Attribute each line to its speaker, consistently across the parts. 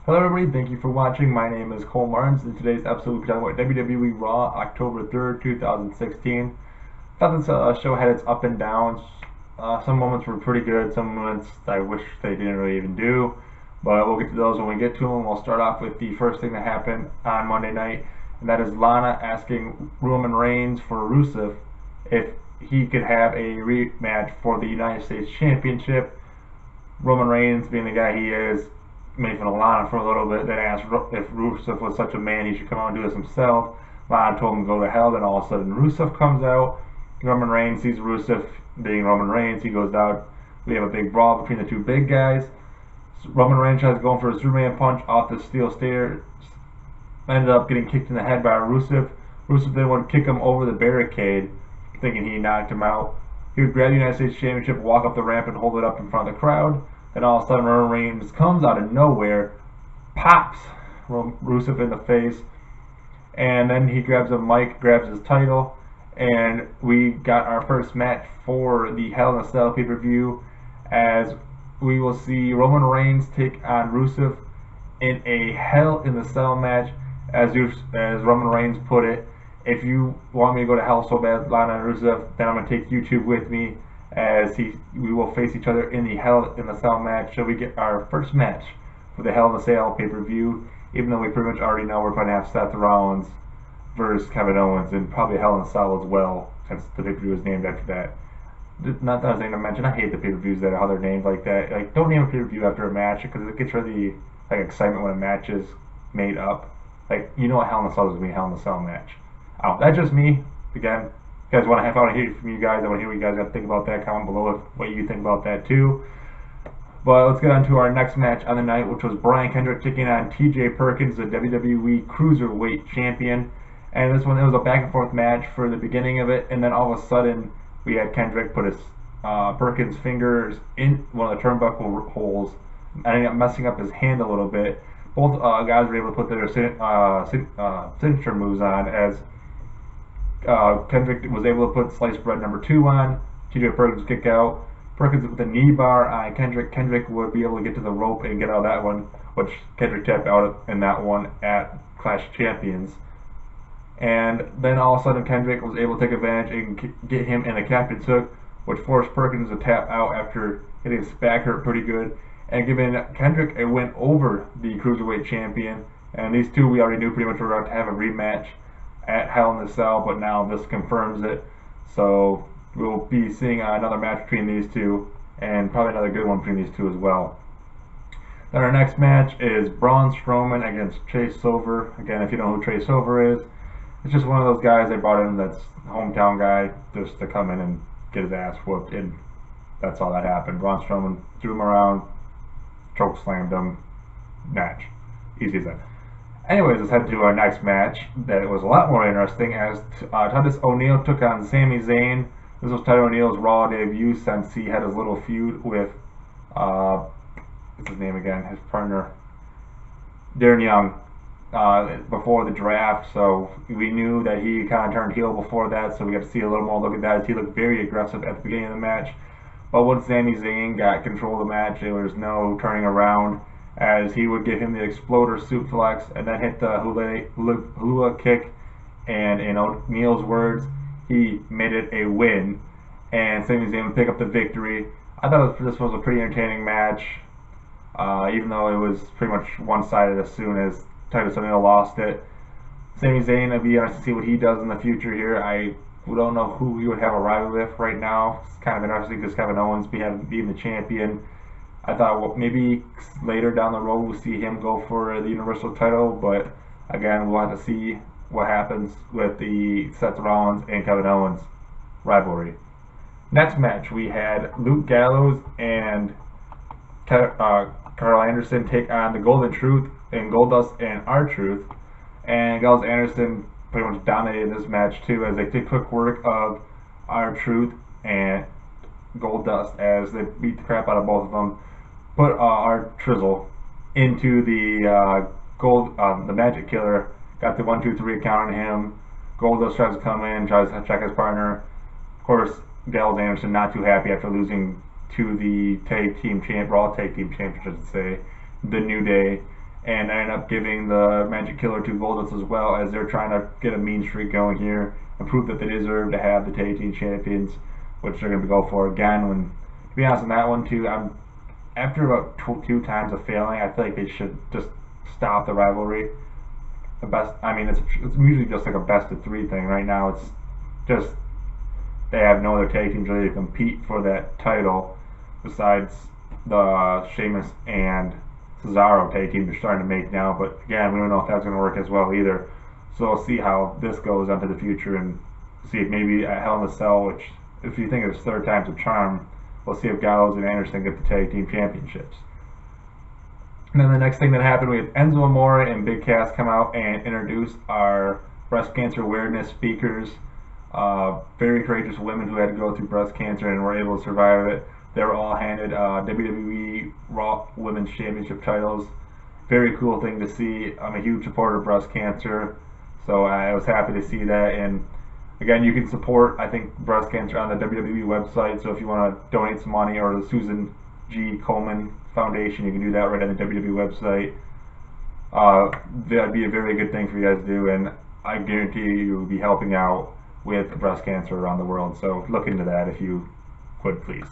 Speaker 1: Hello everybody, thank you for watching. My name is Cole Martins. In today's episode we'll be talking about WWE RAW October 3rd, 2016. Thought this show had its up and downs. Some moments were pretty good, some moments I wish they didn't really even do. But we'll get to those when we get to them. We'll start off with the first thing that happened on Monday night, and that is Lana asking Roman Reigns for Rusev if he could have a rematch for the United States Championship. Roman Reigns, being the guy he is, made fun of Lana for a little bit, then asked if Rusev was such a man he should come out and do this himself. Lana told him to go to hell, then all of a sudden Rusev comes out. Roman Reigns sees Rusev being Roman Reigns, he goes out. We have a big brawl between the two big guys. Roman Reigns tries going for a Superman punch off the steel stairs, ended up getting kicked in the head by Rusev. Rusev then would kick him over the barricade, thinking he knocked him out. He would grab the United States Championship, walk up the ramp, and hold it up in front of the crowd. Then all of a sudden, Roman Reigns comes out of nowhere, pops Rusev in the face, and then he grabs a mic, grabs his title, and we got our first match for the Hell in a Cell pay-per-view, as we will see Roman Reigns take on Rusev in a Hell in the Cell match, as Roman Reigns put it. If you want me to go to hell so bad, Lana and Rusev, then I'm going to take you two with me, as we will face each other in the Hell in the Cell match. So we get our first match for the Hell in the Cell pay-per-view, even though we pretty much already know we're going to have Seth Rollins versus Kevin Owens, and probably Hell in the Cell as well, since the pay-per-view is named after that. Not that I was going to mention, I hate the pay-per-views that are how they're named like that. Like, don't name a pay-per-view after a match, because it gets rid of the excitement when a match is made up. Like, you know what Hell in the Cell is going to be a Hell in the Cell match. That's just me. Again, you guys want to hear from you guys. I want to hear what you guys have to think about that. Comment below what you think about that too. But let's get on to our next match on the night, which was Brian Kendrick taking on TJ Perkins, the WWE Cruiserweight Champion. And this one, it was a back and forth match for the beginning of it, and then all of a sudden we had Kendrick put his Perkins' fingers in one of the turnbuckle holes, ending up messing up his hand a little bit. Both guys were able to put their signature moves on, as Kendrick was able to put sliced bread number 2 on. TJ Perkins would kick out. Perkins with a knee bar on Kendrick. Kendrick would be able to get to the rope and get out of that one, which Kendrick tapped out in that one at Clash of Champions. And then all of a sudden Kendrick was able to take advantage and get him in a captain's hook, which forced Perkins to tap out after hitting his back hurt pretty good, and giving Kendrick a win over the Cruiserweight Champion. And these two, we already knew pretty much we were about to have a rematch at Hell in the Cell, but now this confirms it. So we'll be seeing another match between these two, and probably another good one between these two as well. Then our next match is Braun Strowman against Chase Silver. Again, if you know who Chase Silver is, it's just one of those guys they brought in that's hometown guy just to come in and get his ass whooped, and that's all that happened. Braun Strowman threw him around, choke slammed him, match. Easy as that. Anyways, let's head to our next match. That was a lot more interesting, as Titus O'Neil took on Sami Zayn. This was Titus O'Neil's Raw debut since he had his little feud with, what's his name again? His partner, Darren Young, before the draft. So we knew that he kind of turned heel before that, so we got to see a little more look at that, as he looked very aggressive at the beginning of the match. But once Sami Zayn got control of the match, there was no turning around, as he would give him the exploder suplex and then hit the hula kick, and in O'Neil's words, he made it a win, and Sami Zayn would pick up the victory. I thought this was a pretty entertaining match, even though it was pretty much one-sided as soon as Titus O'Neil lost it. Sami Zayn, I'd be interested to see what he does in the future here. I don't know who he would have a rival with right now. It's kind of interesting because Kevin Owens being the champion. I thought, well, maybe later down the road we'll see him go for the Universal title, but again, we'll have to see what happens with the Seth Rollins and Kevin Owens rivalry. Next match, we had Luke Gallows and Carl Anderson take on the Golden Truth and Goldust and R-Truth, and Gallows and Anderson pretty much dominated this match too, as they took work of R-Truth and Goldust, as they beat the crap out of both of them. Put R-Trizzle into the the Magic Killer, got the 1-2-3 count on him. Goldust tries to come in, tries to check his partner. Of course, Gallows and Anderson not too happy after losing to the Raw Tag Team Champions, I should say, the New Day. and ended up giving the Magic Killer 2 Goldust as well, as they're trying to get a mean streak going here and prove that they deserve to have the tag team champions, which they're going to go for again. When, to be honest, on that one too, after about two times of failing, I feel like they should just stop the rivalry. The best, I mean, it's usually just like a best of 3 thing. Right now, it's just they have no other tag teams really to compete for that title besides the Sheamus and Cesaro tag team they're starting to make now. But again, we don't know if that's going to work as well either. So we'll see how this goes into the future and see if maybe at Hell in a Cell, which if you think it's 3rd time's a charm, we'll see if Gallows and Anderson get the tag team championships. And then the next thing that happened, we had Enzo Amore and Big Cass come out and introduce our breast cancer awareness speakers. Very courageous women who had to go through breast cancer and were able to survive it. They were all handed WWE RAW Women's Championship titles. Very cool thing to see. I'm a huge supporter of breast cancer, so I was happy to see that. And again, you can support, I think, breast cancer on the WWE website. So if you want to donate some money, or the Susan G. Komen Foundation, you can do that right on the WWE website. That'd be a very good thing for you guys to do, and I guarantee you will be helping out with breast cancer around the world. So look into that if you could, please.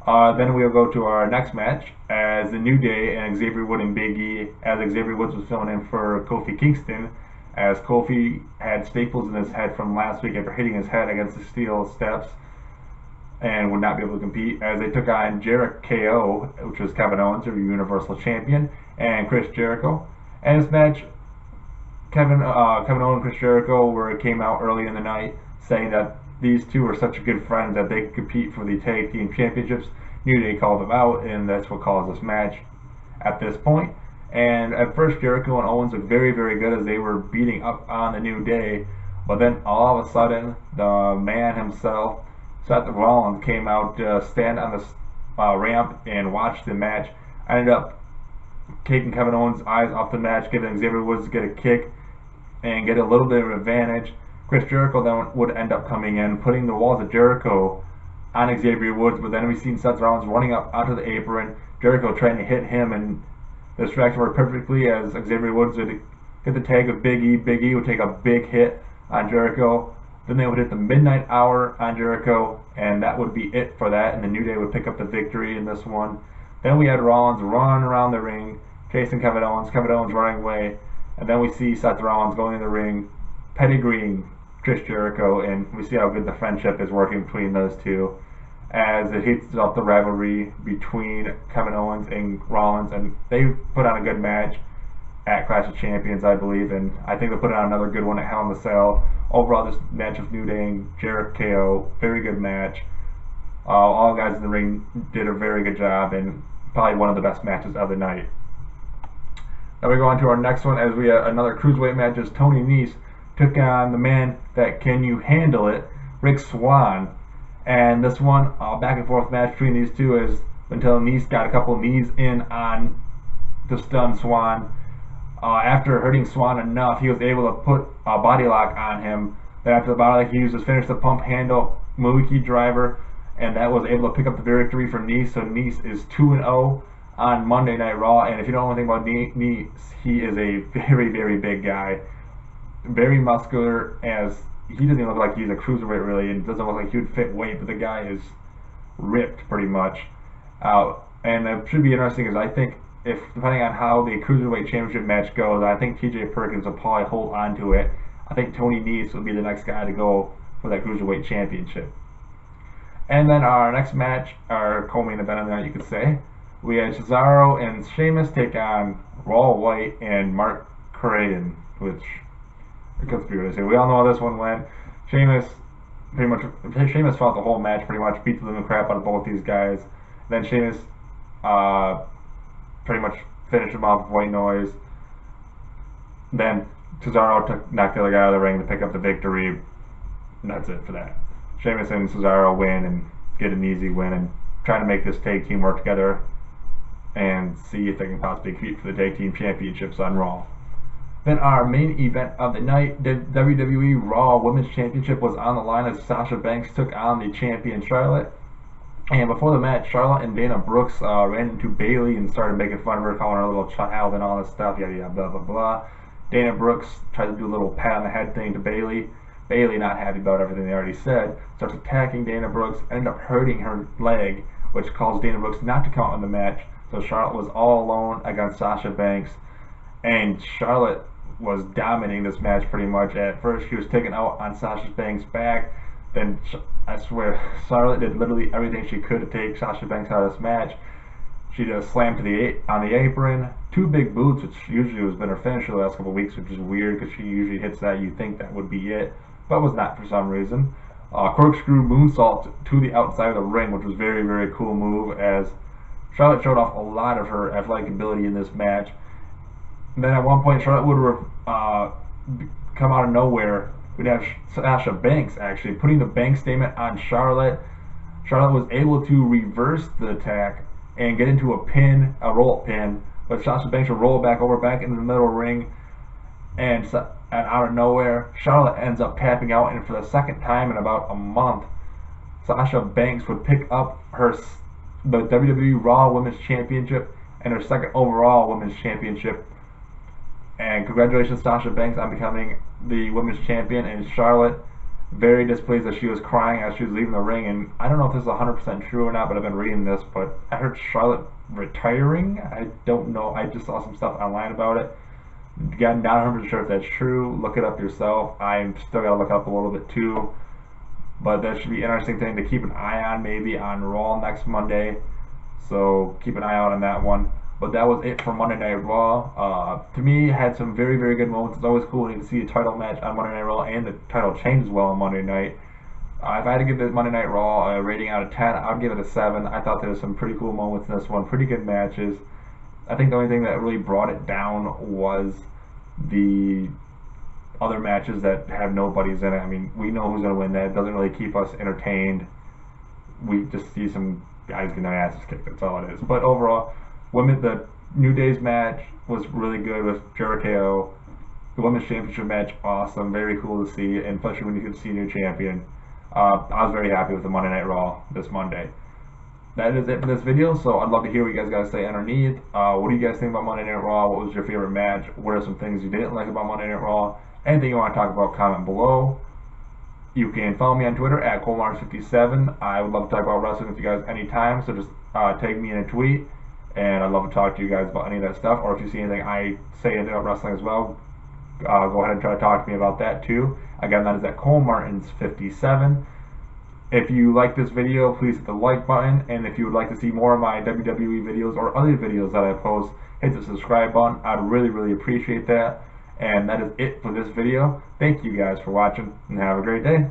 Speaker 1: Then we'll go to our next match as the New Day and Xavier Woods and Big E, as Xavier Woods was filling in for Kofi Kingston, as Kofi had staples in his head from last week after hitting his head against the steel steps and would not be able to compete, as they took on Jeri-KO, which was Kevin Owens, the Universal Champion, and Chris Jericho. And this match, Kevin Owens and Chris Jericho came out early in the night saying that these two are such good friends that they could compete for the tag team championships. New Day called them out, and that's what caused this match at this point. And at first, Jericho and Owens looked very, very good as they were beating up on the New Day. But then all of a sudden, the man himself, Seth Rollins, came out to stand on the ramp and watch the match. I ended up taking Kevin Owens' eyes off the match, giving Xavier Woods to get a kick and get a little bit of an advantage. Chris Jericho then would end up coming in, putting the walls of Jericho on Xavier Woods, but then we seen Seth Rollins running up onto the apron, Jericho trying to hit him, and the distraction worked perfectly as Xavier Woods would get the tag of Big E. Big E would take a big hit on Jericho. Then they would hit the Midnight Hour on Jericho, and that would be it for that, and the New Day would pick up the victory in this one. Then we had Rollins run around the ring, chasing Kevin Owens running away, and then we see Seth Rollins going in the ring, pedigreeing Chris Jericho, and we see how good the friendship is working between those two, as it heats up the rivalry between Kevin Owens and Rollins, and they put on a good match at Clash of Champions, I believe, and I think they'll put on another good one at Hell in a Cell. Overall, this match of New Day and Jeri-KO, very good match. All guys in the ring did a very good job, and probably one of the best matches of the night. Now we go on to our next one, as we have another cruiserweight match as Tony Nese took on the man that can you handle it, Rick Swann. And this one, back and forth match between these two, is until Nese got a couple knees in on to stun Swann. After hurting Swann enough, he was able to put a body lock on him. Then after the body lock, he used his finish, the pump handle Mookie driver, and that was able to pick up the victory for Nese. So Nese is 2-0 on Monday Night Raw. And if you don't know anything about Nese, he is a very, very big guy, very muscular. As he doesn't even look like he's a cruiserweight really, and doesn't look like he would fit weight, but the guy is ripped pretty much. And it should be interesting, because I think, if depending on how the Cruiserweight Championship match goes, I think TJ Perkins will probably hold on to it. I think Tony Nese will be the next guy to go for that Cruiserweight Championship. And then our next match, our co-main event of the night, you could say, we had Cesaro and Sheamus take on Raw White and Mark Craven, which it gets to be really. We all know how this one went. Sheamus fought the whole match pretty much, beat the living crap out of both these guys. Then Sheamus pretty much finished him off with White Noise. Then Cesaro knocked the other guy out of the ring to pick up the victory. And that's it for that. Sheamus and Cesaro win and get an easy win, and trying to make this tag team work together and see if they can possibly compete for the tag team championships on Raw. Then our main event of the night, the WWE RAW Women's Championship, was on the line as Sasha Banks took on the champion Charlotte. And before the match, Charlotte and Dana Brooks ran into Bayley and started making fun of her, calling her a little child and all this stuff, yada yada, blah blah blah. Dana Brooks tried to do a little pat on the head thing to Bayley. Bayley, not happy about everything they already said, starts attacking Dana Brooks, ended up hurting her leg, which caused Dana Brooks not to count in the match. So Charlotte was all alone against Sasha Banks, and Charlotte was dominating this match pretty much. At first, she was taken out on Sasha Banks' back. Then I swear, Charlotte did literally everything she could to take Sasha Banks out of this match. She just slammed to on the apron, two big boots, which usually has been her finisher the last couple of weeks, which is weird because she usually hits that. You think that would be it, but was not for some reason. Corkscrew moonsault to the outside of the ring, which was very, very cool move, as Charlotte showed off a lot of her athletic ability in this match. And then at one point, Charlotte would come out of nowhere. We'd have Sasha Banks actually putting the Banks statement on Charlotte. Charlotte was able to reverse the attack and get into a pin, a roll-up pin, but Sasha Banks would roll back over back into the middle ring, and out of nowhere, Charlotte ends up tapping out, and for the second time in about a month, Sasha Banks would pick up the WWE RAW Women's Championship and her second overall Women's Championship. And congratulations, Sasha Banks, on becoming the Women's Champion. And Charlotte, very displeased that she was crying as she was leaving the ring. And I don't know if this is 100% true or not, but I've been reading this. But I heard Charlotte retiring. I don't know. I just saw some stuff online about it. Again, not 100% sure if that's true. Look it up yourself. I'm still got to look up a little bit too. But that should be an interesting thing to keep an eye on, maybe on Raw next Monday. So keep an eye out on that one. But that was it for Monday Night Raw. To me, it had some very, very good moments. It's always cool when you see a title match on Monday Night Raw and the title change as well on Monday night. If I had to give this Monday Night Raw a rating out of 10, I would give it a 7. I thought there was some pretty cool moments in this one, pretty good matches. I think the only thing that really brought it down was the other matches that have nobodies in it. I mean, we know who's going to win that. It doesn't really keep us entertained. We just see some guys getting their asses kicked. That's all it is. But overall, the New Day's match was really good with Jeri-KO. The Women's Championship match, awesome. Very cool to see, and especially when you can see a new champion. I was very happy with the Monday Night Raw this Monday. That is it for this video, so I'd love to hear what you guys got to say underneath. What do you guys think about Monday Night Raw? What was your favorite match? What are some things you didn't like about Monday Night Raw? Anything you want to talk about, comment below. You can follow me on Twitter at ColeMars57. I would love to talk about wrestling with you guys anytime, so just tag me in a tweet. And I'd love to talk to you guys about any of that stuff, or if you see anything I say about wrestling as well, go ahead and try to talk to me about that too. Again, that is at ColeMartins57. If you like this video, please hit the like button, and if you would like to see more of my WWE videos or other videos that I post, hit the subscribe button. I'd really, really appreciate that. And that is it for this video. Thank you guys for watching, and have a great day.